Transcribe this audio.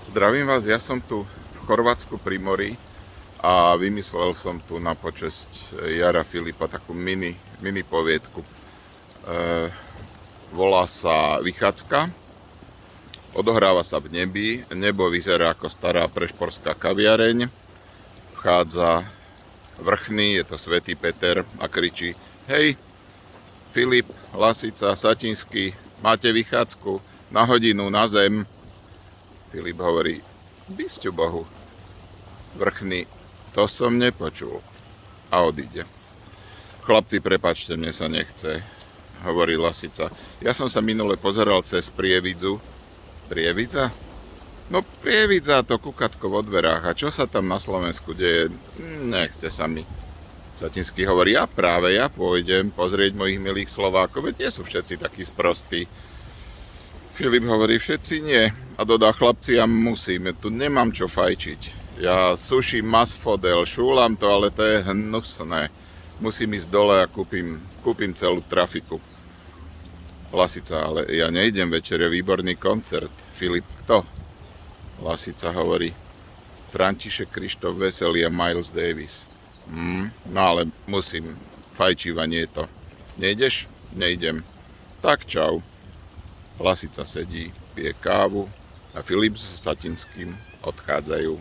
Zdravím vás, ja som tu v Chorvátsku pri mori a vymyslel som tu na počesť Jara Filipa takú mini poviedku. Volá sa Vychádzka, odohráva sa v nebi, nebo vyzerá ako stará prešporská kaviareň, vchádza vrchný, je to svätý Peter a kričí: Hej, Filip, Lasica, Satinský, máte vychádzku na hodinu na zem? Filip hovorí: Bysťu Bohu. Vrchný: To som nepočul. A odíde. Chlapci, prepáčte, mne sa nechce, hovorí Lasica. Ja som sa minule pozeral cez prievidzu. Prievidza? No prievidza, to kukatko vo dverách. A čo sa tam na Slovensku deje? Nechce sa mi. Satinský hovorí: Ja pôjdem pozrieť mojich milých Slovákov, veď nie sú všetci takí sprostí. Filip hovorí: Všetci nie. A dodá: Chlapci, ja musím, tu nemám čo fajčiť. Ja suším masfodel, šúlam to, ale to je hnusné. Musím ísť dole a kúpim celú trafiku. Lasica: Ale ja nejdem večer, je výborný koncert. Filip: Kto? Lasica hovorí: František Krištof Veselý a Miles Davis. No ale musím, fajčiva nie to. Nejdeš? Nejdem. Tak čau. Lasica sedí, pije kávu a Filip s Satinským odchádzajú.